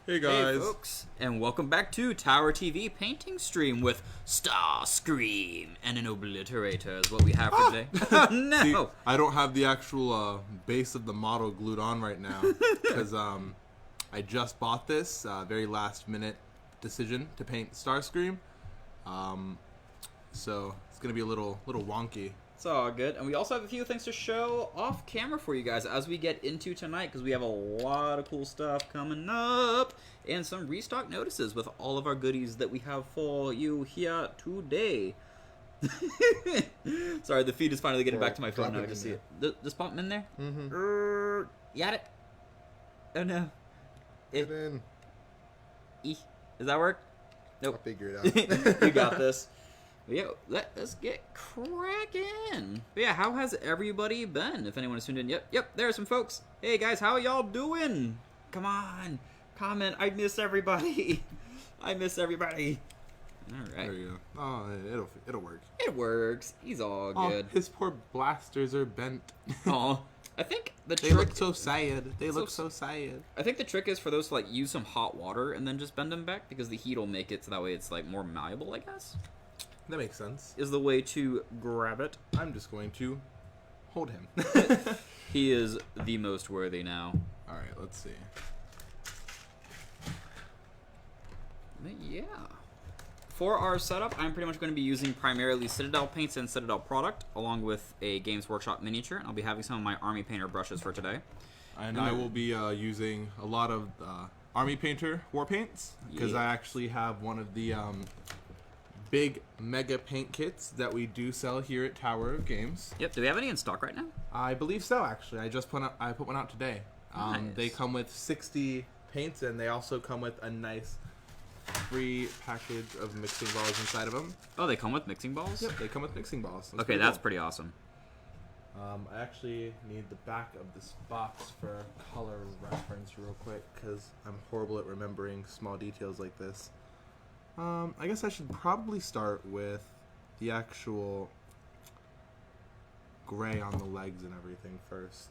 Hey guys. Hey folks, and welcome back to Tower TV Painting Stream with Starscream and an Obliterator is what we have for today. No! See, I don't have the actual base of the model glued on right now because I just bought this very last minute decision to paint Starscream. So it's gonna be a little wonky. It's all good, and we also have a few things to show off camera for you guys as we get into tonight, because we have a lot of cool stuff coming up, and some restock notices with all of our goodies that we have for you here today. Sorry, the feed is finally getting back to my phone now. I just see it. Just pop them in there? Mm-hmm. You got it? Oh no. Get in. Does that work? Nope. I'll figure it out. You got this. Yeah, let's get cracking. But yeah, how has everybody been? If anyone has tuned in, yep, there are some folks. Hey guys, how y'all doing? Come on, comment. I miss everybody. I miss everybody. All right. There you go. Oh, it'll work. It works. He's all good. His poor blasters are bent. Oh, I think they trick, look so sad. They look so sad. I think the trick is for those to like use some hot water and then just bend them back, because the heat will make it so that way it's like more malleable, I guess. That makes sense. Is the way to grab it. I'm just going to hold him. He is the most worthy now. Alright, let's see. But yeah. For our setup, I'm pretty much going to be using primarily Citadel paints and Citadel product, along with a Games Workshop miniature. And I'll be having some of my Army Painter brushes for today. And I will be using a lot of Army Painter war paints, because I actually have one of the big mega paint kits that we do sell here at Tower of Games. Yep. Do we have any in stock right now? I believe so, actually. I put one out today. Nice. They come with 60 paints, and they also come with a nice free package of mixing balls inside of them. Oh, they come with mixing balls? Yep, they come with mixing balls. Okay, that's pretty awesome. I actually need the back of this box for color reference real quick, because I'm horrible at remembering small details like this. I guess I should probably start with the actual gray on the legs and everything first.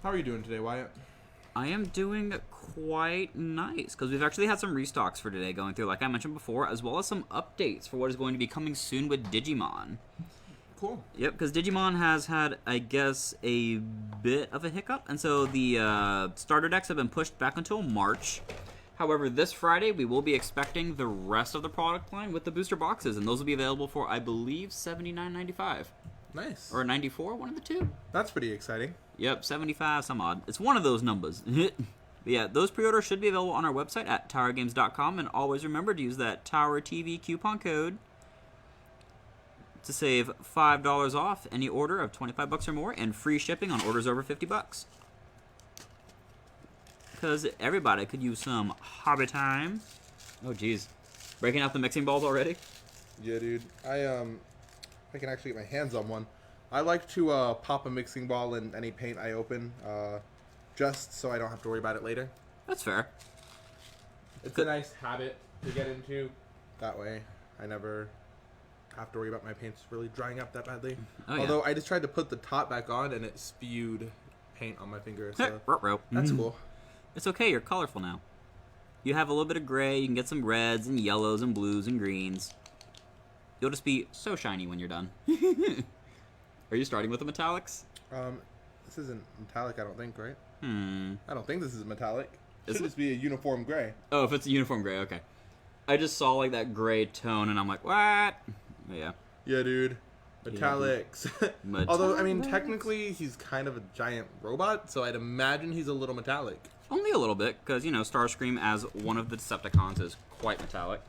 How are you doing today, Wyatt? I am doing quite nice, because we've actually had some restocks for today going through, like I mentioned before, as well as some updates for what is going to be coming soon with Digimon. Cool. Yep, because Digimon has had, I guess, a bit of a hiccup, and so the starter decks have been pushed back until March. However, this Friday, we will be expecting the rest of the product line with the booster boxes, and those will be available for, I believe, $79.95. Nice. Or $94, one of the two. That's pretty exciting. Yep, 75, some odd. It's one of those numbers. Yeah, those pre-orders should be available on our website at towergames.com, and always remember to use that Tower TV coupon code to save $5 off any order of $25 or more, and free shipping on orders over $50. Because everybody could use some hobby time. Oh, geez. Breaking out the mixing balls already? Yeah, dude. I can actually get my hands on one. I like to pop a mixing ball in any paint I open, just so I don't have to worry about it later. That's fair. It's a nice habit to get into. That way, I never have to worry about my paints really drying up that badly. Oh, Although, I just tried to put the top back on, and it spewed paint on my finger, so that's cool. It's okay, you're colorful now. You have a little bit of gray, you can get some reds and yellows and blues and greens. You'll just be so shiny when you're done. Are you starting with the metallics? This isn't metallic, I don't think, right? I don't think this is metallic. It Is should it? just be a uniform gray. Oh, if it's a uniform gray, okay. I just saw like that gray tone and I'm like, what? Yeah. Yeah, dude. Metallics. Metallics. Although, I mean, technically, he's kind of a giant robot, so I'd imagine he's a little metallic. Only a little bit, because, you know, Starscream as one of the Decepticons is quite metallic.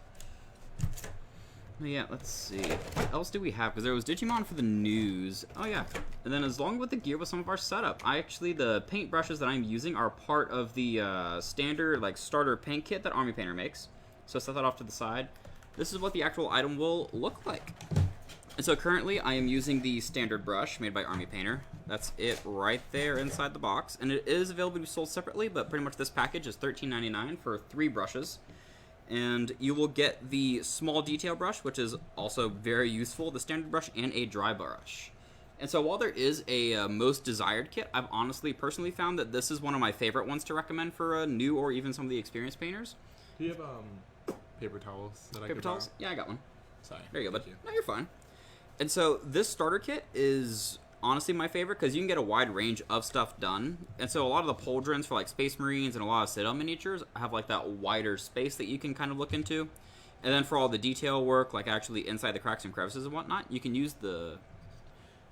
But yeah, let's see. What else do we have? Because there was Digimon for the news. Oh, yeah. And then along with the gear with some of our setup. The paint brushes that I'm using are part of the standard, like, starter paint kit that Army Painter makes. So set that off to the side. This is what the actual item will look like. And so currently I am using the standard brush made by Army Painter. That's it right there inside the box. And it is available to be sold separately, but pretty much this package is $13.99 for 3 brushes. And you will get the small detail brush, which is also very useful, the standard brush, and a dry brush. And so while there is a most desired kit, I've honestly personally found that this is one of my favorite ones to recommend for a new or even some of the experienced painters. Do you have paper towels that I Paper could towels? borrow? Yeah, I got one. Sorry. There you go, bud. Thank you. No, you're fine. And so this starter kit is honestly my favorite because you can get a wide range of stuff done. And so a lot of the pauldrons for like Space Marines and a lot of Citadel miniatures have like that wider space that you can kind of look into. And then for all the detail work, like actually inside the cracks and crevices and whatnot, you can use the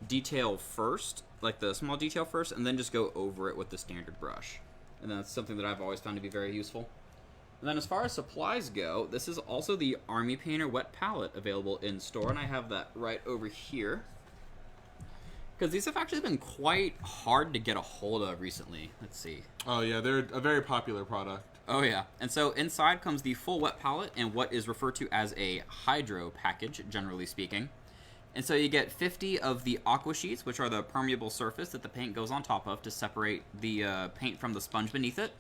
detail first, like the small detail first, and then just go over it with the standard brush. And that's something that I've always found to be very useful. And then as far as supplies go, this is also the Army Painter wet palette available in store, and I have that right over here. Because these have actually been quite hard to get a hold of recently. Let's see. Oh yeah, they're a very popular product. Oh yeah. And so inside comes the full wet palette and what is referred to as a hydro package, generally speaking. And so you get 50 of the aqua sheets, which are the permeable surface that the paint goes on top of to separate the paint from the sponge beneath it.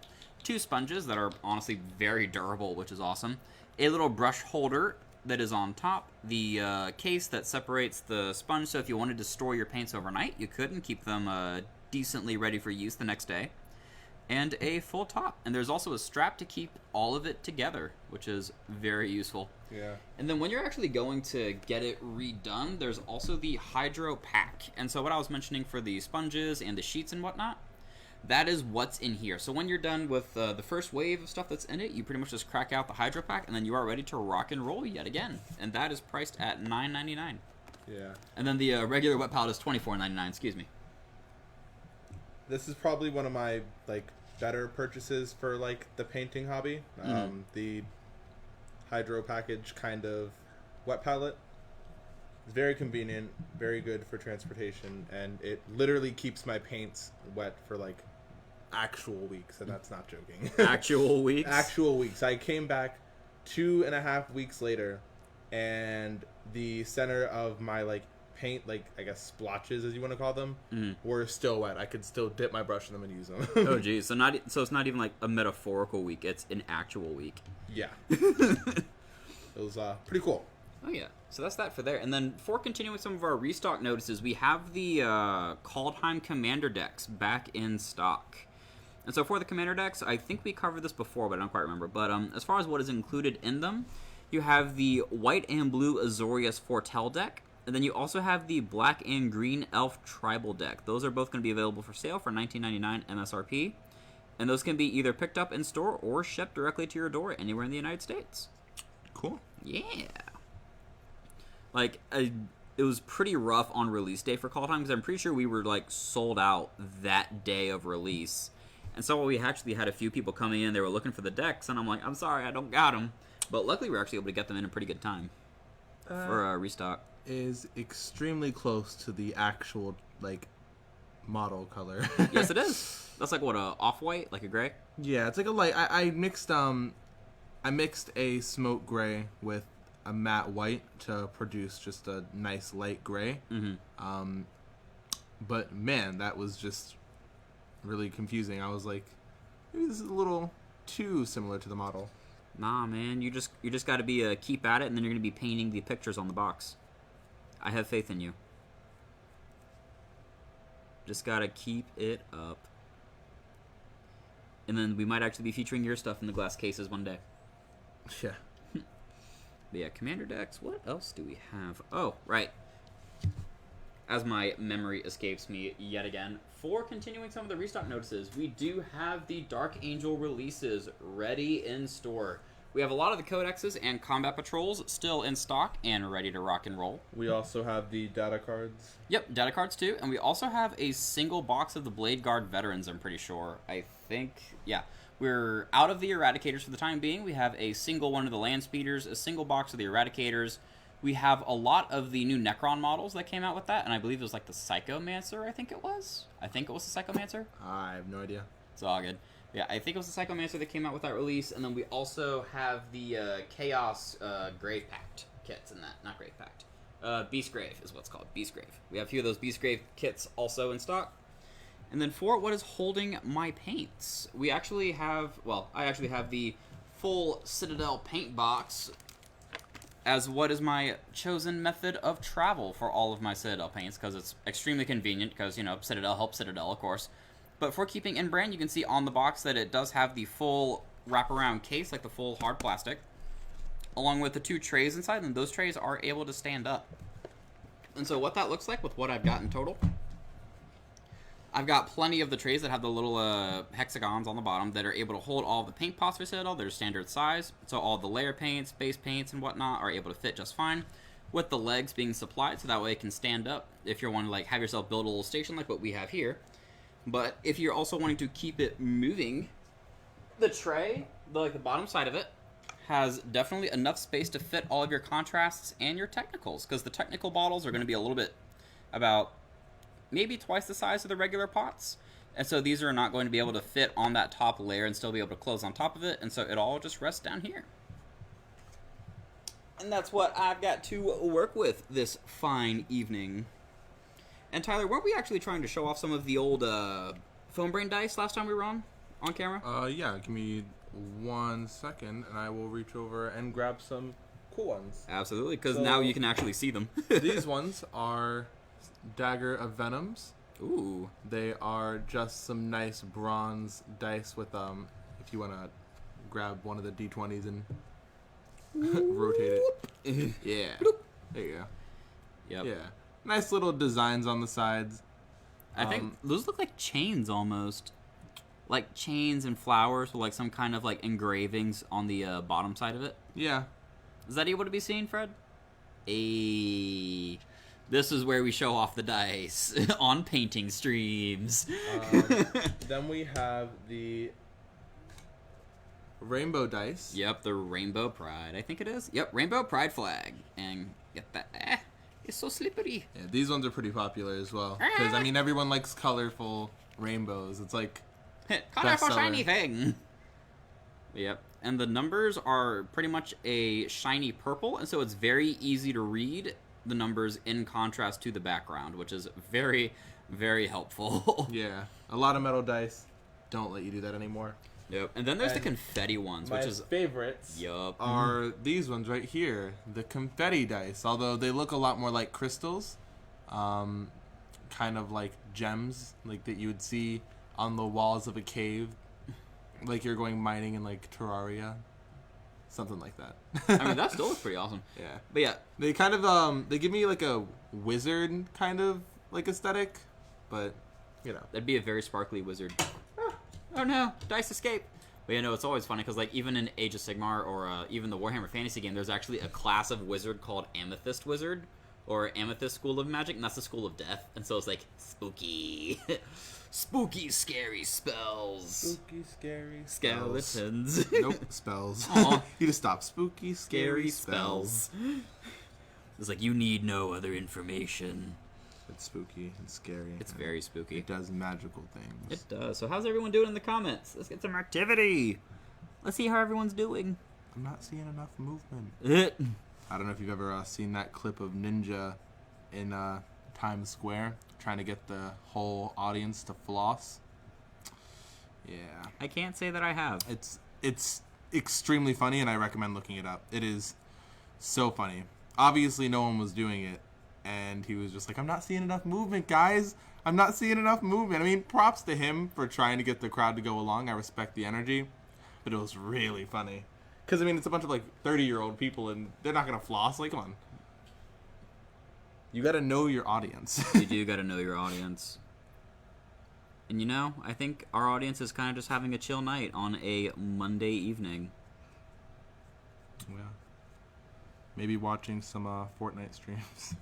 2 sponges that are honestly very durable, which is awesome. A little brush holder that is on top. The case that separates the sponge, so if you wanted to store your paints overnight, you could and keep them decently ready for use the next day. And a full top. And there's also a strap to keep all of it together, which is very useful. Yeah. And then when you're actually going to get it redone, there's also the hydro pack. And so what I was mentioning for the sponges and the sheets and whatnot, that is what's in here. So when you're done with the first wave of stuff that's in it, you pretty much just crack out the hydro pack, and then you are ready to rock and roll yet again. And that is priced at $9.99. Yeah. And then the regular wet palette is $24.99. Excuse me. This is probably one of my like better purchases for like the painting hobby. The hydro package kind of wet palette. It's very convenient, very good for transportation, and it literally keeps my paints wet for like actual weeks, and that's not joking. Actual weeks? Actual weeks. I came back 2.5 weeks later, and the center of my like paint, like I guess splotches as you want to call them, were still wet. I could still dip my brush in them and use them. Oh geez, so it's not even like a metaphorical week, it's an actual week. Yeah. It was pretty cool. Oh yeah, so that's that for there. And then for continuing some of our restock notices, we have the Kaldheim Commander decks back in stock. And so for the Commander decks, I think we covered this before, but I don't quite remember. But as far as what is included in them, you have the white and blue Azorius Fortell deck, and then you also have the black and green Elf Tribal deck. Those are both going to be available for sale for $19.99 MSRP, and those can be either picked up in store or shipped directly to your door anywhere in the United States. Cool. Yeah. Like, it was pretty rough on release day for Kaldheim because I'm pretty sure we were, like, sold out that day of release. And so we actually had a few people coming in, they were looking for the decks, and I'm like, I'm sorry, I don't got them. But luckily we were actually able to get them in a pretty good time for a restock. Is extremely close to the actual, like, model color. Yes, it is. That's like, what, a off-white? Like a gray? Yeah, it's like a light. I mixed a smoke gray with a matte white to produce just a nice light gray. But man, that was just really confusing. I was like, maybe this is a little too similar to the model. Nah, man, you just got to be keep at it, and then you're gonna be painting the pictures on the box. I have faith in you. Just gotta keep it up, and then we might actually be featuring your stuff in the glass cases one day. Yeah. But yeah, Commander decks. What else do we have? Oh, right. As my memory escapes me yet again, for continuing some of the restock notices, we do have the Dark Angel releases ready in store. We have a lot of the codexes and combat patrols still in stock and ready to rock and roll. We also have the data cards. Yep, data cards too, and we also have a single box of the Blade Guard veterans, I'm pretty sure. I think, yeah. We're out of the Eradicators for the time being. We have a single one of the Land Speeders, a single box of the Eradicators. We have a lot of the new Necron models that came out with that, and I believe it was like the Psychomancer, I think it was. I think it was the Psychomancer. I have no idea. It's all good. Yeah, I think it was the Psychomancer that came out with that release, and then we also have the Chaos Grave Pact kits in that. Not Grave Pact. Beast Grave is what's called. Beast Grave. We have a few of those Beast Grave kits also in stock. And then for what is holding my paints, we actually have, well, I actually have the full Citadel Paint Box as what is my chosen method of travel for all of my Citadel paints, because it's extremely convenient, because, Citadel helps Citadel, of course. But for keeping in brand, you can see on the box that it does have the full wraparound case, like the full hard plastic, along with the 2 trays inside, and those trays are able to stand up. And so what that looks like with what I've got in total, I've got plenty of the trays that have the little hexagons on the bottom that are able to hold all the paint pots for Citadel. They're standard size, so all the layer paints, base paints, and whatnot are able to fit just fine, with the legs being supplied, so that way it can stand up if you're wanting to have yourself build a little station like what we have here. But if you're also wanting to keep it moving, the tray, the bottom side of it, has definitely enough space to fit all of your contrasts and your technicals, because the technical bottles are going to be a little bit about maybe twice the size of the regular pots, and so these are not going to be able to fit on that top layer and still be able to close on top of it, and so it all just rests down here. And that's what I've got to work with this fine evening. And Tyler, weren't we actually trying to show off some of the old foam brain dice last time we were on camera? Yeah, give me 1 second, and I will reach over and grab some cool ones. Absolutely, because now you can actually see them. These ones are Dagger of Venoms. Ooh. They are just some nice bronze dice with, if you want to grab one of the D20s and rotate it. Yeah. There you go. Yep. Yeah. Nice little designs on the sides. I think those look like chains almost. Like chains and flowers with some kind of engravings on the bottom side of it. Yeah. Is that able to be seen, Fred? This is where we show off the dice on painting streams. Then we have the rainbow dice. Yep, the Rainbow Pride. I think it is. Yep, Rainbow Pride flag. And get that. It's so slippery. Yeah, these ones are pretty popular as well. Because, everyone likes colorful rainbows. It's colorful shiny thing. Yep. And the numbers are pretty much a shiny purple, and so it's very easy to read the numbers in contrast to the background, which is very, very helpful. Yeah. A lot of metal dice don't let you do that anymore. Yep. And then there's the confetti ones, which is favorites. Yup. Are these ones right here, the confetti dice. Although they look a lot more like crystals, kind of like gems, that you would see on the walls of a cave, like you're going mining in Terraria, something like that. that still looks pretty awesome. Yeah. But yeah, they kind of they give me a wizard kind of aesthetic, but that'd be a very sparkly wizard. Oh no, dice escape. But it's always funny because even in Age of Sigmar or even the Warhammer Fantasy game, there's actually a class of wizard called Amethyst Wizard, or Amethyst School of Magic, and that's the School of Death. And so it's spooky. Spooky, scary spells. Spooky, scary skeletons. Nope, spells. You just stop. Spooky, scary spells. It's you need no other information. It's spooky and scary. It's very spooky. It does magical things. It does. So how's everyone doing in the comments? Let's get some activity. Let's see how everyone's doing. I'm not seeing enough movement. I don't know if you've ever seen that clip of Ninja in Times Square trying to get the whole audience to floss. Yeah. I can't say that I have. It's extremely funny, and I recommend looking it up. It is so funny. Obviously, no one was doing it. And he was just I'm not seeing enough movement, guys. I'm not seeing enough movement. Props to him for trying to get the crowd to go along. I respect the energy. But it was really funny. Because, it's a bunch of, 30-year-old people, and they're not going to floss. Come on. You got to know your audience. You do got to know your audience. And, I think our audience is kind of just having a chill night on a Monday evening. Yeah. Maybe watching some Fortnite streams.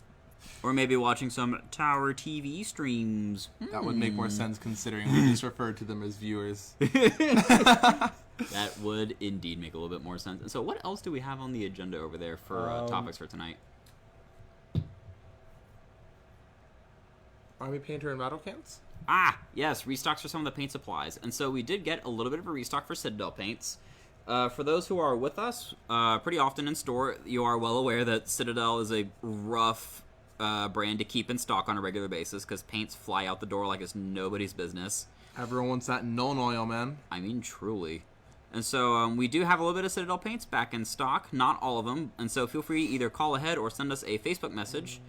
Or maybe watching some Tower TV streams. That would make more sense considering we just referred to them as viewers. That would indeed make a little bit more sense. And so what else do we have on the agenda over there for topics for tonight? Army Painter and Rattle Cans? Yes, restocks for some of the paint supplies. And so we did get a little bit of a restock for Citadel paints. For those who are with us pretty often in store, you are well aware that Citadel is a rough brand to keep in stock on a regular basis because paints fly out the door like it's nobody's business. Everyone wants that known oil, man. Truly. And so we do have a little bit of Citadel paints back in stock, not all of them. And so feel free to either call ahead or send us a Facebook message.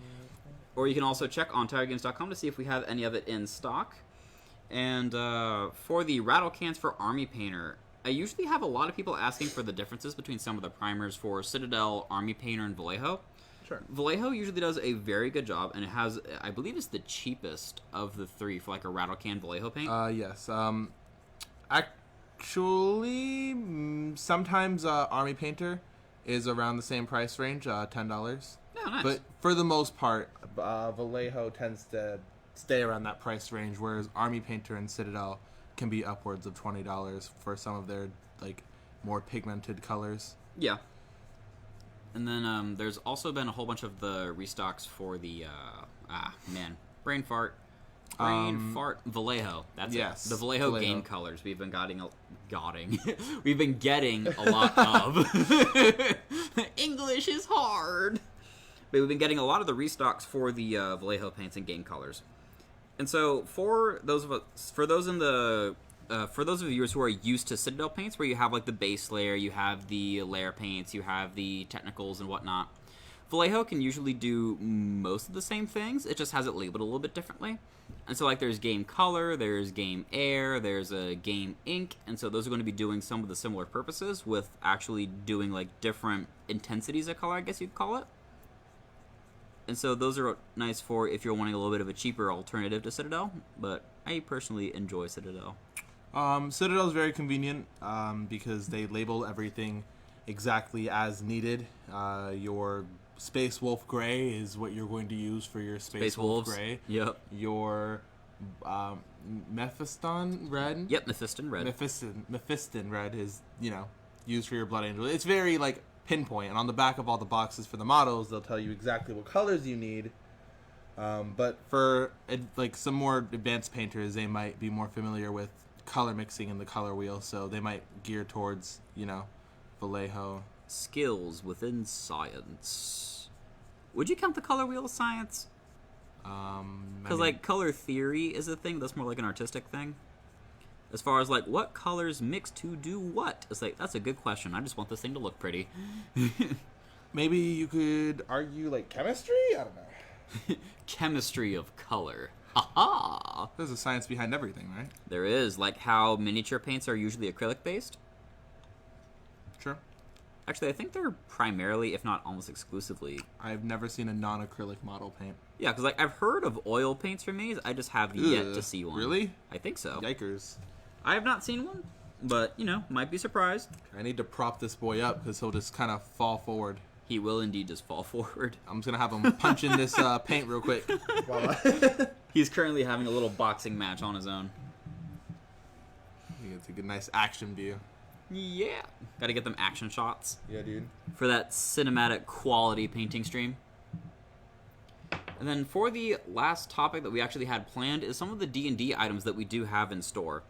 Or you can also check on TigerGames.com to see if we have any of it in stock. And for the rattle cans for Army Painter, I usually have a lot of people asking for the differences between some of the primers for Citadel, Army Painter, and Vallejo. Sure. Vallejo usually does a very good job, and it has, I believe it's the cheapest of the three for like a rattle can Vallejo paint. Yes. Actually, sometimes Army Painter is around the same price range, $10. Oh, nice. But for the most part, Vallejo tends to stay around that price range, whereas Army Painter and Citadel can be upwards of $20 for some of their like more pigmented colors. Yeah. And then there's also been a whole bunch of the restocks for the brain fart Vallejo. That's yes, it. The Vallejo game colors we've been we've been getting a lot of. English is hard. But we've been getting a lot of the restocks for the Vallejo paints and game colors. And so for those of the viewers who are used to Citadel paints, where you have like the base layer, you have the layer paints, you have the technicals and whatnot, Vallejo can usually do most of the same things. It just has it labeled a little bit differently. And so like there's game color, there's game air, there's a game ink, and so those are going to be doing some of the similar purposes with actually doing like different intensities of color, I guess you'd call it. And so those are nice for if you're wanting a little bit of a cheaper alternative to Citadel, but I personally enjoy Citadel. Citadel is very convenient because they label everything exactly as needed. Your Space Wolf Gray is what you're going to use for your Space Wolf Gray. Yep. Your Mephiston Red. Yep, Mephiston Red. Mephiston Red is, used for your Blood Angel. It's very, pinpoint. And on the back of all the boxes for the models, they'll tell you exactly what colors you need. But for, some more advanced painters, they might be more familiar with color mixing in the color wheel, so they might gear towards, Vallejo. Skills within science. Would you count the color wheel as science? Because, color theory is a thing that's more like an artistic thing. As far as, what colors mix to do what? It's that's a good question. I just want this thing to look pretty. Maybe you could argue, chemistry? I don't know. Chemistry of color. Aha! There's a science behind everything, right? There is. Like how miniature paints are usually acrylic-based. Sure. Actually, I think they're primarily, if not almost exclusively... I've never seen a non-acrylic model paint. Yeah, because I've heard of oil paints for minis. I just have yet to see one. Really? I think so. Yikers. I have not seen one, but, might be surprised. I need to prop this boy up because he'll just kind of fall forward. He will indeed just fall forward. I'm just going to have him punch in this paint real quick. He's currently having a little boxing match on his own. It's a good, nice action view. Yeah. Gotta get them action shots. Yeah, dude. For that cinematic quality painting stream. And then for the last topic that we actually had planned is some of the D&D items that we do have in store.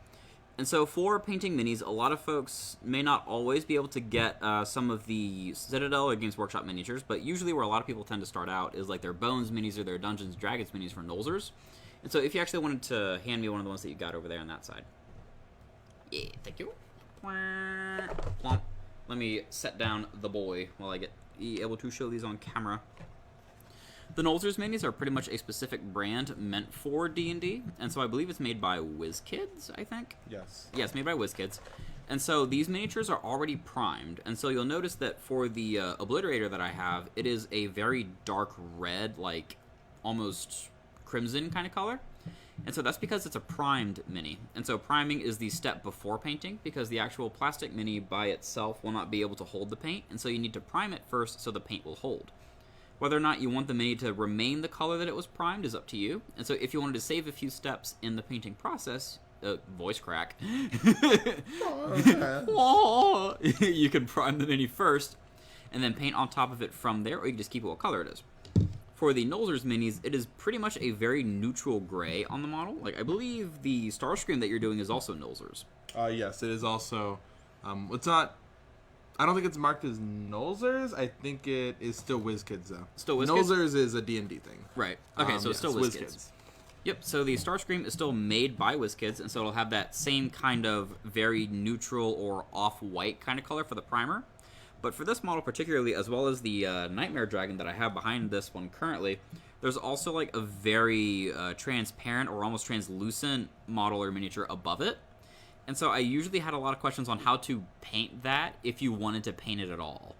And so for painting minis, a lot of folks may not always be able to get some of the Citadel or Games Workshop miniatures, but usually where a lot of people tend to start out is their Bones minis or their Dungeons & Dragons minis for Nolzers. And so if you actually wanted to hand me one of the ones that you got over there on that side. Yeah, thank you. Plomp. Let me set down the boy while I get able to show these on camera. The Nolzers minis are pretty much a specific brand meant for D&D, and so I believe it's made by WizKids, I think? Yes. Yeah, it's made by WizKids. And so these miniatures are already primed, and so you'll notice that for the Obliterator that I have, it is a very dark red, almost crimson kind of color. And so that's because it's a primed mini. And so priming is the step before painting, because the actual plastic mini by itself will not be able to hold the paint, and so you need to prime it first so the paint will hold. Whether or not you want the mini to remain the color that it was primed is up to you. And so if you wanted to save a few steps in the painting process, voice crack, you can prime the mini first and then paint on top of it from there, or you can just keep it what color it is. For the Nolzers minis, it is pretty much a very neutral gray on the model. I believe the Starscream that you're doing is also Nolzers. Yes, it is also. It's not. I don't think it's marked as Nolzers. I think it is still WizKids, though. Still WizKids? Nolzers is a D&D thing. Right. Okay, so it's yes, still WizKids. Yep, so the Starscream is still made by WizKids, and so it'll have that same kind of very neutral or off-white kind of color for the primer. But for this model particularly, as well as the Nightmare Dragon that I have behind this one currently, there's also like a very transparent or almost translucent model or miniature above it. And so I usually had a lot of questions on how to paint that if you wanted to paint it at all.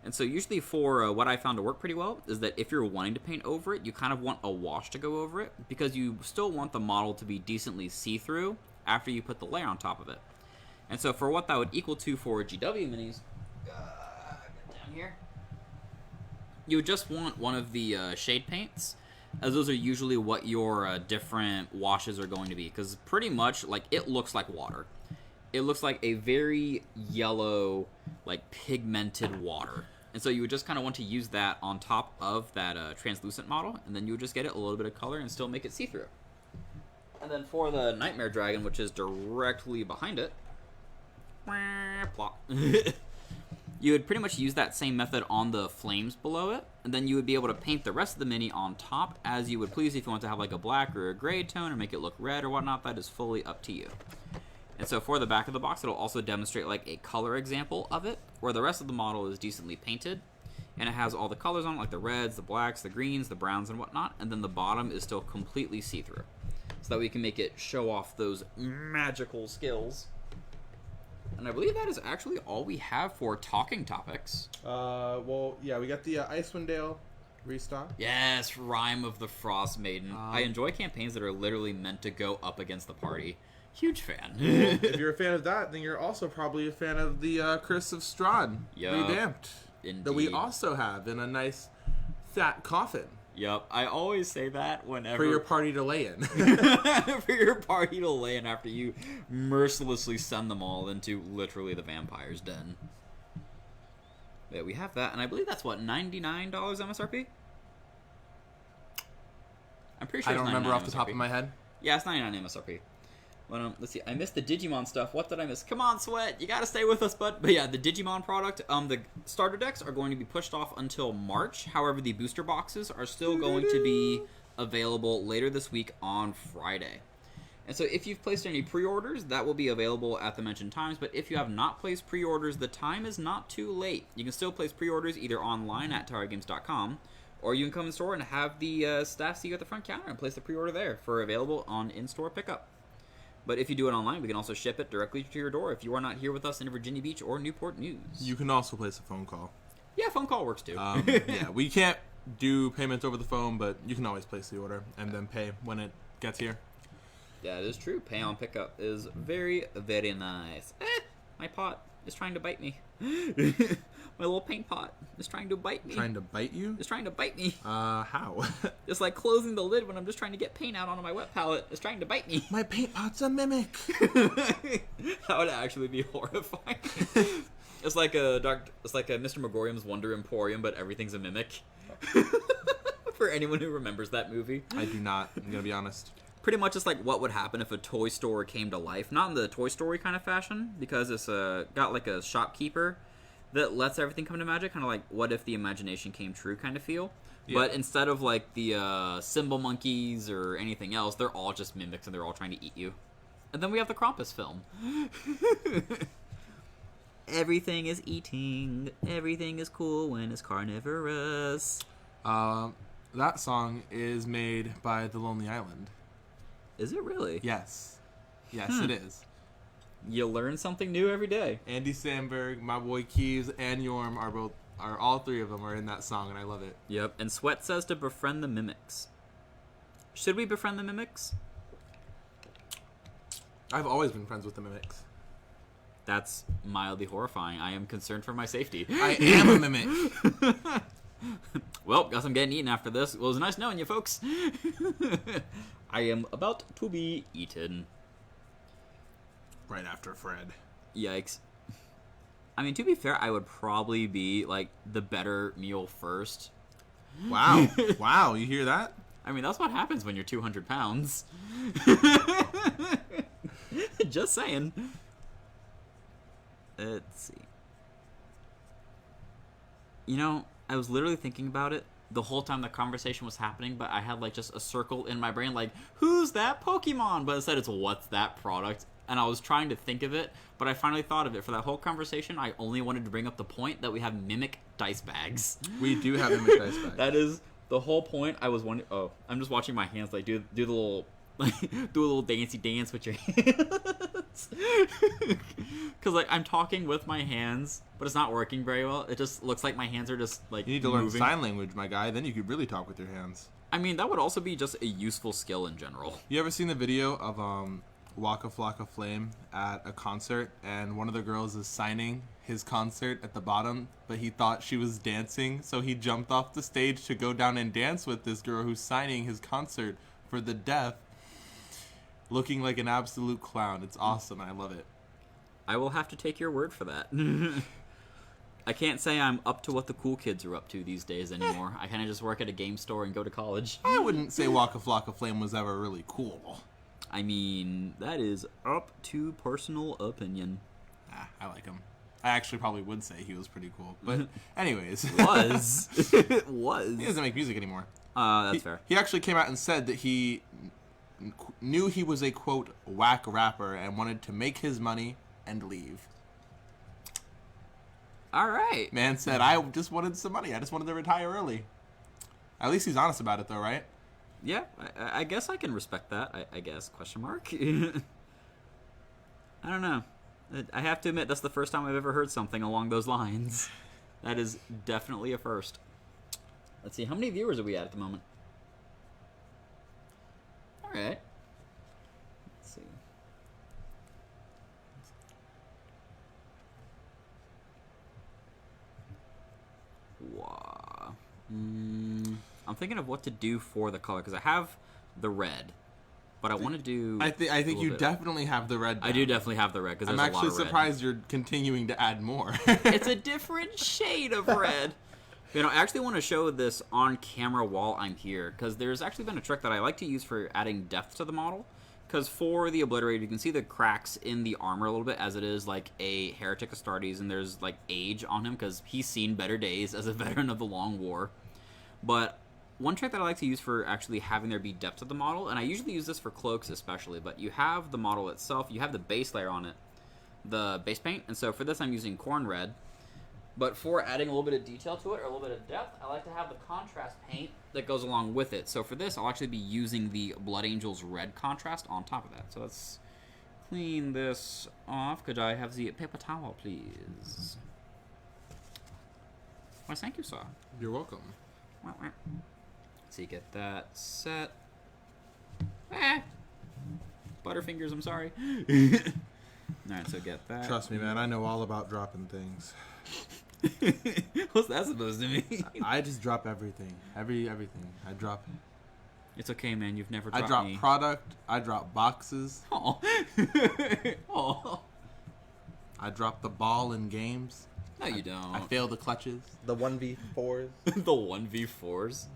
And so usually for what I found to work pretty well is that if you're wanting to paint over it, you kind of want a wash to go over it because you still want the model to be decently see-through after you put the layer on top of it. And so for what that would equal to for GW minis, get down here, you would just want one of the shade paints, as those are usually what your different washes are going to be, because pretty much like it looks like water. It looks like a very yellow, like pigmented water. And so you would just kind of want to use that on top of that translucent model, and then you would just get it a little bit of color and still make it see-through. And then for the Nightmare Dragon, which is directly behind it, plop. You would pretty much use that same method on the flames below it, and then you would be able to paint the rest of the mini on top as you would please. If you want to have like a black or a gray tone or make it look red or whatnot, that is fully up to you. And so for the back of the box, it'll also demonstrate like a color example of it, where the rest of the model is decently painted, and it has all the colors on it, like the reds, the blacks, the greens, the browns, and whatnot, and then the bottom is still completely see-through, so that we can make it show off those magical skills. And I believe that is actually all we have for talking topics. Well, yeah, we got the Icewind Dale restock. Yes, Rime of the Frost Maiden. I enjoy campaigns that are literally meant to go up against the party. Huge fan. If you're a fan of that, then you're also probably a fan of the Curse of Strahd revamped. Indeed. That we also have in a nice fat coffin. Yep, I always say that whenever... For your party to lay in. For your party to lay in after you mercilessly send them all into literally the vampire's den. Yeah, we have that, and I believe that's, what, $99 MSRP? I'm pretty sure I don't remember off the top of my head. Yeah, it's $99 MSRP. But, let's see, I missed the Digimon stuff. What did I miss? Come on, Sweat, you gotta stay with us, bud. But yeah, the Digimon product, the starter decks are going to be pushed off until March. However, the booster boxes are still going to be available later this week on Friday. And so if you've placed any pre-orders, that will be available at the mentioned times. But if you have not placed pre-orders, the time is not too late. You can still place pre-orders either online at TowerGames.com, or you can come in store and have the staff see you at the front counter and place the pre-order there for available on in-store pickup. But if you do it online, we can also ship it directly to your door if you are not here with us in Virginia Beach or Newport News. You can also place a phone call. Yeah, phone call works too. Yeah, we can't do payments over the phone, but you can always place the order and then pay when it gets here. Yeah, it is true. Pay on pickup is very, very nice. My pot is trying to bite me. My little paint pot is trying to bite me. Trying to bite you? It's trying to bite me. How? It's like closing the lid when I'm just trying to get paint out onto my wet palette. It's trying to bite me. My paint pot's a mimic. That would actually be horrifying. It's like a Mr. Megorium's Wonder Emporium, but everything's a mimic. For anyone who remembers that movie. I do not. I'm gonna be honest. Pretty much it's like what would happen if a toy store came to life. Not in the Toy Story kind of fashion, because it's got like a shopkeeper that lets everything come to magic, kind of like what if the imagination came true kind of feel. Yeah. But instead of like the symbol monkeys or anything else, they're all just mimics and they're all trying to eat you. And then we have the Krampus film. Everything is eating. Everything is cool when it's carnivorous. That song is made by The Lonely Island. Is it really? Yes. Yes, it is. You learn something new every day. Andy Samberg, my boy Keys, and Yorm are all three of them are in that song, and I love it. Yep. And Sweat says to befriend the mimics. Should we befriend the mimics? I've always been friends with the mimics. That's mildly horrifying. I am concerned for my safety. I am a mimic. Well, guess I'm getting eaten after this. Well, it was nice knowing you, folks. I am about to be eaten. Right after Fred. Yikes. I mean, to be fair, I would probably be, like, the better meal first. Wow. Wow, you hear that? I mean, that's what happens when you're 200 pounds. Just saying. Let's see. You know, I was literally thinking about it. the whole time the conversation was happening, but I had like just a circle in my brain like, who's that Pokemon? But instead it's what's that product? And I was trying to think of it, but I finally thought of it. For that whole conversation, I only wanted to bring up the point that we have Mimic dice bags. We do have Mimic dice bags. That is the whole point. I was wondering. Oh, I'm just watching my hands like do the little do a little dancey dance with your hands. Because like I'm talking with my hands, but it's not working very well. It just looks like my hands are just like you need to moving. learn sign language, my guy. Then you could really talk with your hands. I mean, that would also be just a useful skill in general. You ever seen the video of Waka Flocka Flame at a concert, and one of the girls is signing his concert at the bottom, but he thought she was dancing, so he jumped off the stage to go down and dance with this girl who's signing his concert for the deaf, looking like an absolute clown. It's awesome. I love it. I will have to take your word for that. I can't say I'm up to what the cool kids are up to these days anymore. I kind of just work at a game store and go to college. I wouldn't say Waka Flocka Flame was ever really cool. I mean, that is up to personal opinion. I like him. I actually probably would say he was pretty cool. But anyways. Was. It was. He doesn't make music anymore. That's fair. He actually came out and said that he knew he was a, quote, whack rapper and wanted to make his money and leave. All right. Man said, I just wanted some money. I just wanted to retire early. At least he's honest about it, though, right? Yeah, I guess I can respect that, I guess, question mark. I don't know. I have to admit, that's the first time I've ever heard something along those lines. That is definitely a first. Let's see, how many viewers are we at the moment? All right. Let's see. Wow. I'm thinking of what to do for the color, because I have the red, but I want to do... I think you definitely have the red down. I do definitely have the red, because there's a lot of red. I'm actually surprised you're continuing to add more. It's a different shade of red. You know, I actually want to show this on camera while I'm here, because there's actually been a trick that I like to use for adding depth to the model. Because for the Obliterated, you can see the cracks in the armor a little bit, as it is like a Heretic Astartes, and there's like age on him, because he's seen better days as a veteran of the Long War. But one trick that I like to use for actually having there be depth to the model, and I usually use this for cloaks especially, but you have the model itself, you have the base layer on it, the base paint, and so for this I'm using Khorne Red. But for adding a little bit of detail to it, or a little bit of depth, I like to have the contrast paint that goes along with it. So for this, I'll actually be using the Blood Angels Red contrast on top of that. So let's clean this off. Could I have the paper towel, please? Why, thank you, sir. You're welcome. So you get that set. Butterfingers, I'm sorry. Alright, so get that. Trust me, man. I know all about dropping things. What's that supposed to mean? I just drop everything. Everything. I drop. It's okay, man. You've never dropped I drop me. product. I drop boxes. Oh. Oh. I drop the ball in games. No, you don't. I fail the clutches. The 1v4s. The 1v4s.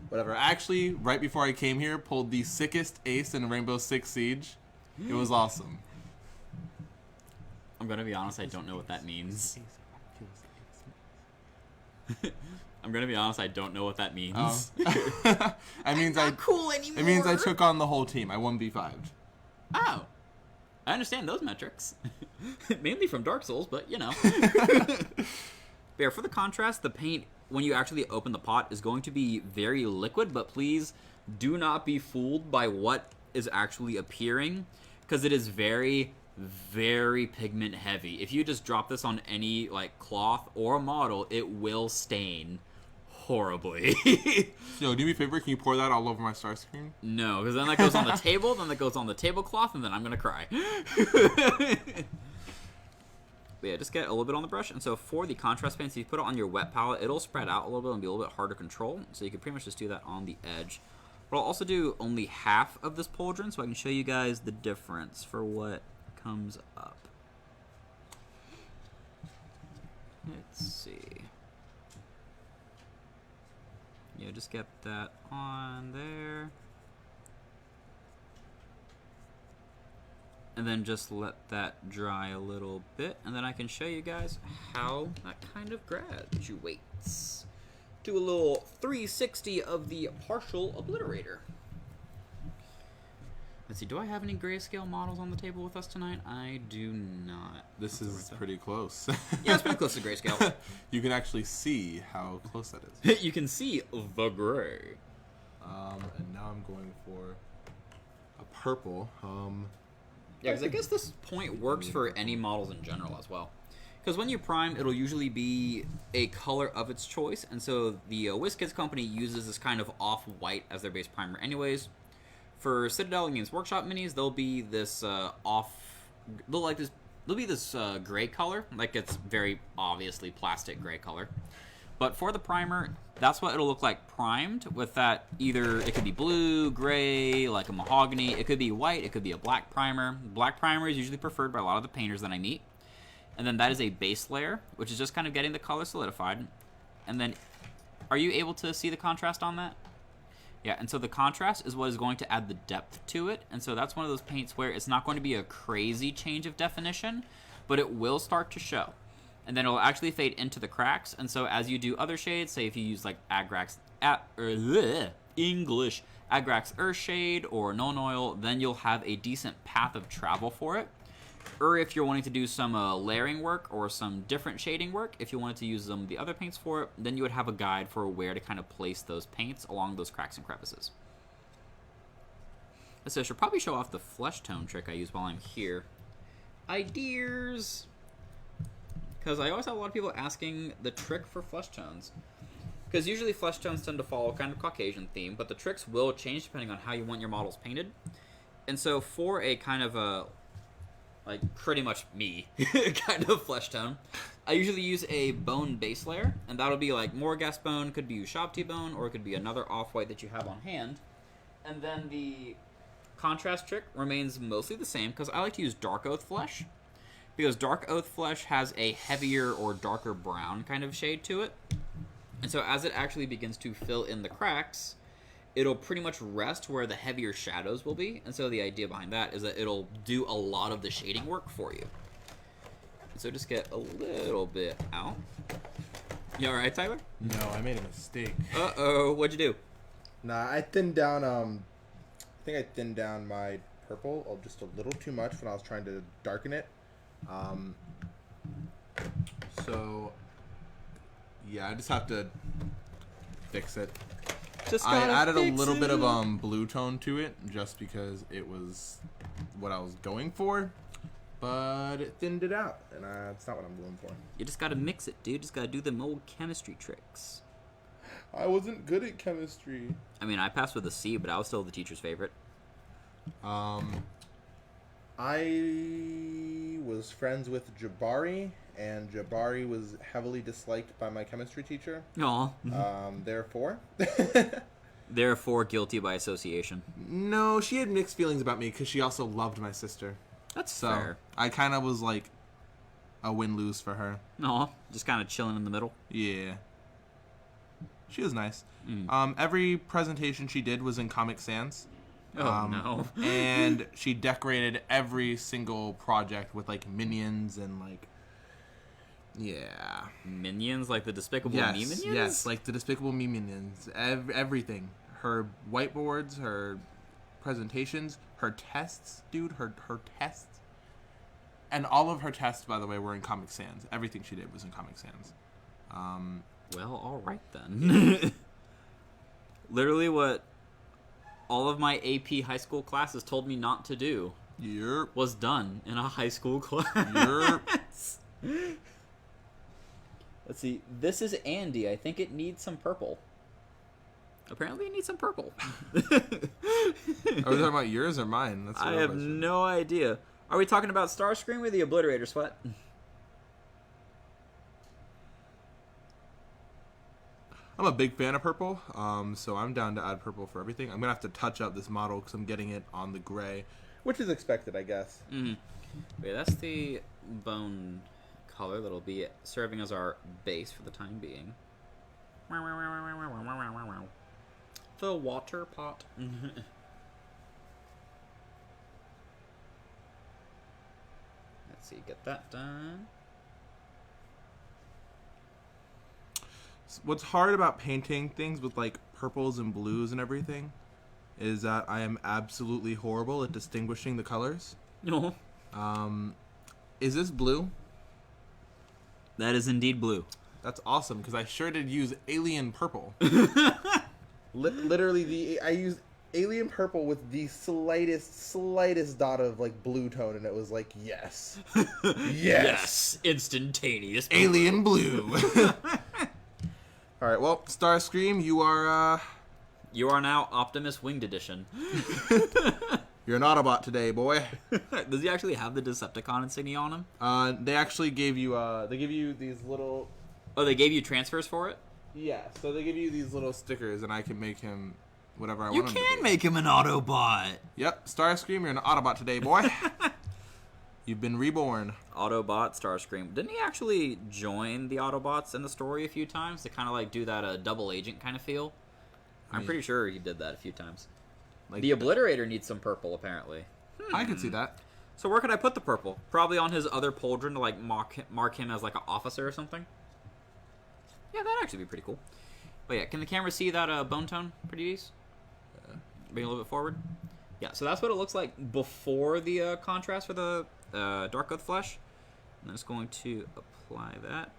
Whatever. Actually, right before I came here, pulled the sickest ace in Rainbow Six Siege. It was awesome. I'm gonna be honest, I don't know what that means. I'm gonna be honest, I don't know what that means. Oh. Cool anymore. It means I took on the whole team. I 1v5'd. Oh. I understand those metrics. Mainly from Dark Souls, but you know. But yeah, for the contrast, the paint, when you actually open the pot, is going to be very liquid, but please do not be fooled by what is actually appearing, because it is very, very pigment heavy. If you just drop this on any like cloth or model, it will stain horribly. Yo, do me a favor, can you pour that all over my Starscream? No, because then that goes on the table, then that goes on the tablecloth, and then I'm gonna cry. But yeah, just get a little bit on the brush. And so for the contrast paints, if you put it on your wet palette, it'll spread out a little bit and be a little bit harder to control. So you can pretty much just do that on the edge. But I'll also do only half of this pauldron so I can show you guys the difference for what comes up. Let's see. Yeah, just get that on there. And then just let that dry a little bit, and then I can show you guys how that kind of graduates. do a little 360 of the partial obliterator. Let's see, do I have any grayscale models on the table with us tonight? I do not. This is pretty close. Yeah, it's pretty close to grayscale. You can actually see how close that is. You can see the gray. And now I'm going for a purple. Yeah, because I guess this point works for any models in general as well. Because when you prime, it'll usually be a color of its choice, and so the WizKids company uses this kind of off-white as their base primer anyways. For Citadel and Games Workshop minis, they'll be this gray color, like it's very obviously plastic gray color. But for the primer, that's what it'll look like primed, with that either it could be blue, gray, like a mahogany, it could be white, it could be a black primer. Black primer is usually preferred by a lot of the painters that I meet. And then that is a base layer, which is just kind of getting the color solidified. And then, are you able to see the contrast on that? Yeah, and so the contrast is what is going to add the depth to it. And so that's one of those paints where it's not going to be a crazy change of definition, but it will start to show. And then it'll actually fade into the cracks. And so as you do other shades, say if you use like Agrax Earthshade or Non Oil, then you'll have a decent path of travel for it. Or if you're wanting to do some layering work or some different shading work, if you wanted to use the other paints for it, then you would have a guide for where to kind of place those paints along those cracks and crevices. So I should probably show off the flesh tone trick I use while I'm here. Ideas! Because I always have a lot of people asking the trick for flesh tones. Because usually flesh tones tend to follow kind of Caucasian theme, but the tricks will change depending on how you want your models painted. And so for a kind of a like pretty much me kind of flesh tone, I usually use a bone base layer, and that'll be like Morghast bone, could be Ushabti bone, or it could be another off-white that you have on hand. And then the contrast trick remains mostly the same, because I like to use Dark Oath flesh, because Dark Oath flesh has a heavier or darker brown kind of shade to it. And so as it actually begins to fill in the cracks, it'll pretty much rest where the heavier shadows will be. And so the idea behind that is that it'll do a lot of the shading work for you. And so just get a little bit out. You alright, Tyler? No, I made a mistake. Uh-oh, what'd you do? Nah, I thinned down, I think I thinned down my purple just a little too much when I was trying to darken it. So, yeah, I just have to fix it. I added a little bit of blue tone to it just because it was what I was going for, but it thinned it out, and it's not what I'm going for. You just gotta mix it, dude. Just gotta do them old chemistry tricks. I wasn't good at chemistry. I mean, I passed with a C, but I was still the teacher's favorite. I was friends with Jabari, and Jabari was heavily disliked by my chemistry teacher. Aw. Therefore. Therefore, guilty by association. No, she had mixed feelings about me because she also loved my sister. That's so fair. I kind of was like a win-lose for her. Aw, just kind of chilling in the middle. Yeah. She was nice. Every presentation she did was in Comic Sans. Oh, no. And she decorated every single project with, like, minions and, like, yeah. Minions? Like the Despicable Me minions? Yes, like the Despicable Me minions. Everything. Her whiteboards, her presentations, her tests, dude, her tests. And all of her tests, by the way, were in Comic Sans. Everything she did was in Comic Sans. Well, all right then. Literally what all of my AP high school classes told me not to do was done in a high school class. Let's see. This is Andy. I think it needs some purple. Apparently it needs some purple. Are we talking about yours or mine? That's I have no idea. Are we talking about Starscream or the Obliterator Sweat? I'm a big fan of purple, so I'm down to add purple for everything. I'm going to have to touch up this model because I'm getting it on the gray, which is expected, I guess. Wait, that's the bone color that'll be serving as our base for the time being. The water pot. Let's see, get that done. what's hard about painting things with like purples and blues and everything is that I am absolutely horrible at distinguishing the colors. No. Is this blue? That is indeed blue. That's awesome because I sure did use alien purple. Literally, I used alien purple with the slightest dot of like blue tone, and it was like yes, Yes, instantaneous blue. alien blue. All right, well, Starscream, you are now Optimus Winged Edition. you're an Autobot today, boy. Does he actually have the Decepticon insignia on him? They actually gave you these little. Oh, they gave you transfers for it? Yeah, so they give you these little stickers, and I can make him whatever I You want him to can be. make him an Autobot. Yep, Starscream, you're an Autobot today, boy. You've been reborn. Autobot, Starscream. Didn't he actually join the Autobots in the story a few times to kind of like do that double agent kind of feel? I'm pretty sure he did that a few times. Like The Obliterator needs some purple, apparently. I could see that. So where could I put the purple? Probably on his other pauldron to like mark him as like an officer or something. Yeah, that'd actually be pretty cool. But yeah, can the camera see that bone tone pretty decent? Bring a little bit forward. Yeah, so that's what it looks like before the contrast for the Dark Oath flesh. I'm just going to apply that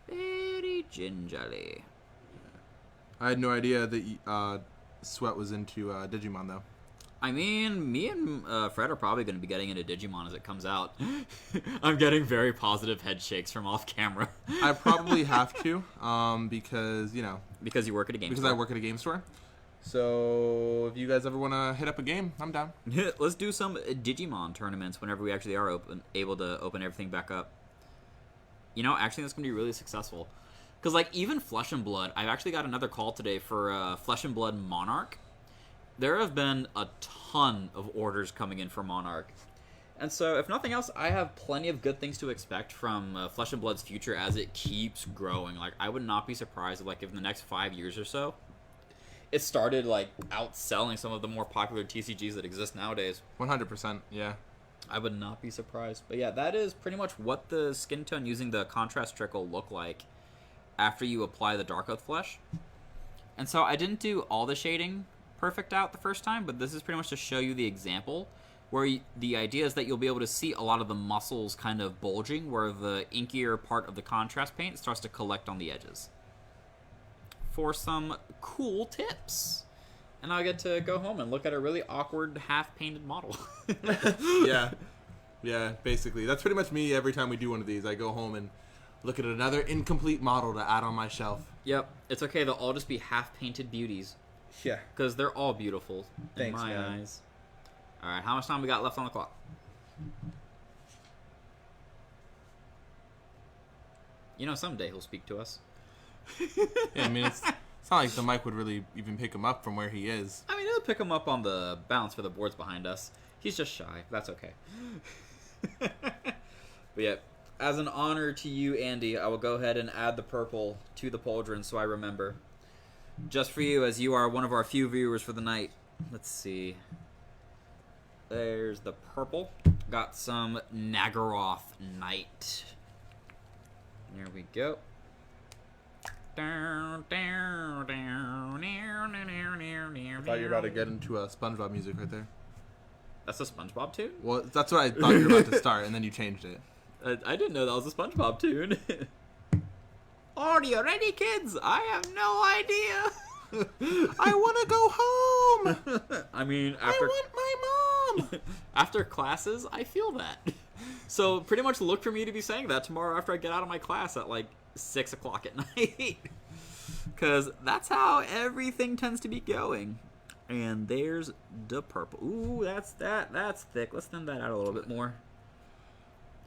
very gingerly. I had no idea that Sweat was into Digimon, though. I mean, me and Fred are probably going to be getting into Digimon as it comes out. I'm getting very positive head shakes from off camera. I probably have to, because, you know. Because you work at a game Because store. I work at a game store. So, if you guys ever want to hit up a game, I'm down. Let's do some Digimon tournaments whenever we actually are able to open everything back up. You know, actually, that's going to be really successful. Because, like, even Flesh and Blood, I've actually got another call today for Flesh and Blood Monarch. There have been a ton of orders coming in for Monarch. And so, if nothing else, I have plenty of good things to expect from Flesh and Blood's future as it keeps growing. Like, I would not be surprised if, like, in the next 5 years or so, it started, like, outselling some of the more popular TCGs that exist nowadays. 100%, yeah. I would not be surprised. But yeah, that is pretty much what the skin tone using the contrast trick will look like after you apply the Dark Oath flesh. And so I didn't do all the shading perfect out the first time, but this is pretty much to show you the example where the idea is that you'll be able to see a lot of the muscles kind of bulging where the inkier part of the contrast paint starts to collect on the edges. For some cool tips. And I get to go home and look at a really awkward half-painted model. Yeah, basically. That's pretty much me every time we do one of these. I go home and look at another incomplete model to add on my shelf. Yep, it's okay. They'll all just be half-painted beauties. Yeah. Because they're all beautiful Thanks, in my man. eyes. All right, how much time we got left on the clock? You know, someday he'll speak to us. Yeah, I mean, it's not like the mic would really even pick him up from where he is. I mean, it'll pick him up on the bounce for the boards behind us. He's just shy. That's okay. But yeah, as an honor to you, Andy, I will go ahead and add the purple to the pauldron so I remember. Just for you, as you are one of our few viewers for the night. Let's see. There's the purple. Got some Naggaroth Knight. There we go. I thought you were about to get into SpongeBob music right there. That's a SpongeBob tune? Well, that's what I thought you were about to start, and then you changed it. I didn't know that was a SpongeBob tune. Are you ready, kids? I have no idea. I want to go home. I mean, I want my mom. after classes, I feel that. So pretty much look for me to be saying that tomorrow after I get out of my class at like 6 o'clock at night. Because that's how everything tends to be going. And there's the purple. Ooh, that's thick. Let's thin that out a little bit more.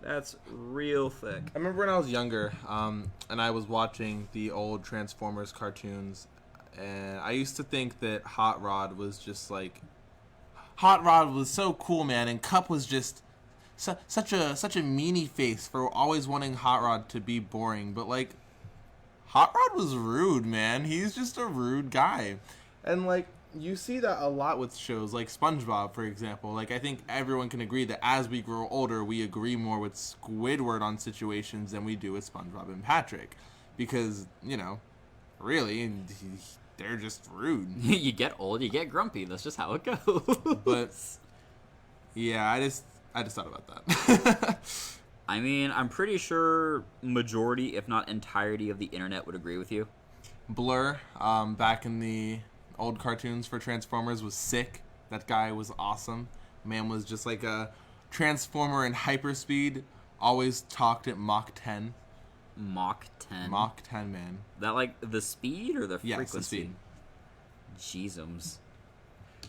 That's real thick. I remember when I was younger, and I was watching the old Transformers cartoons, and I used to think that Hot Rod was just like... Hot Rod was so cool, man, and Cup was just such a meanie face for always wanting Hot Rod to be boring. But, like, Hot Rod was rude, man. He's just a rude guy. And, like, you see that a lot with shows like SpongeBob, for example. Like, I think everyone can agree that as we grow older, we agree more with Squidward on situations than we do with SpongeBob and Patrick. Because, you know, really, and they're just rude. You get old, you get grumpy. That's just how it goes. But yeah, I just thought about that. I mean, I'm pretty sure majority, if not entirety, of the internet would agree with you. Blur, back in the old cartoons for Transformers, was sick. That guy was awesome. Man was just like a Transformer in hyperspeed. Always talked at Mach 10. Mach 10? Mach 10, man. That like the speed or the Yes, frequency? the speed. Jeezums.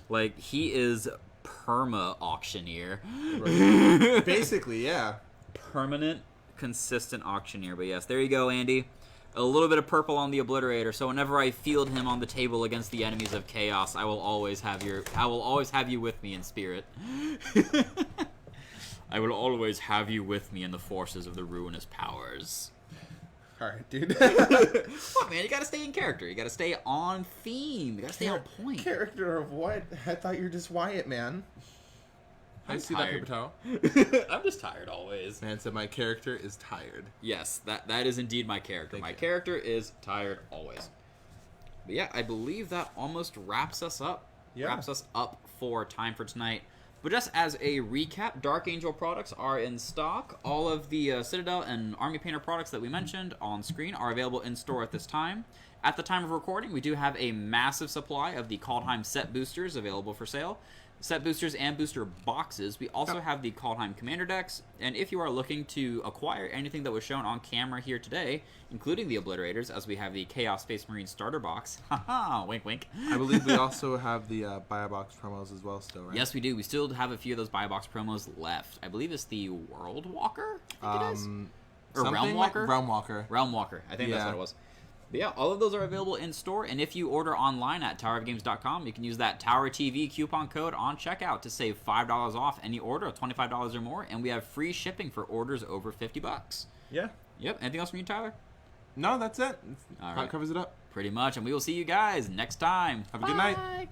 Like, he is perma-auctioneer. Right. Basically, yeah. Permanent, consistent auctioneer. But yes, there you go, Andy. A little bit of purple on the obliterator, so whenever I field him on the table against the enemies of chaos, I will always have you with me in spirit. I will always have you with me in the forces of the ruinous powers. Alright, dude. What, man? You gotta stay in character. You gotta stay on theme. You gotta stay on point. Character of what? I thought you were just Wyatt, man. I'm see tired. that paper towel? I'm just tired always. Man said my character is tired. Yes, that is indeed my character. Thank My you. character is tired always. But yeah, I believe that almost wraps us up. Yeah. Wraps us up for time for tonight. But just as a recap, Dark Angel products are in stock. All of the Citadel and Army Painter products that we mentioned on screen are available in store at this time. At the time of recording, we do have a massive supply of the Kaldheim set boosters available for sale. Set boosters and booster boxes. We also have the Kaldheim commander decks, and if you are looking to acquire anything that was shown on camera here today, including the obliterators, as we have the Chaos Space Marine starter box, haha, wink wink. I believe we also have the buy box promos as well still, right? Yes, we do. We still have a few of those buy box promos left. I believe it's the World Walker, I think it is? Or Realm Walker? Realm Walker. Realm Walker. I think that's what it was. But yeah, all of those are available in store, and if you order online at towerofgames.com, you can use that Tower TV coupon code on checkout to save $5 off any order of $25 or more, and we have free shipping for orders over $50. Yeah. Yep. Anything else from you, Tyler? No, that's it. All That right. covers it up. Pretty much, and we will see you guys next time. Have a good night.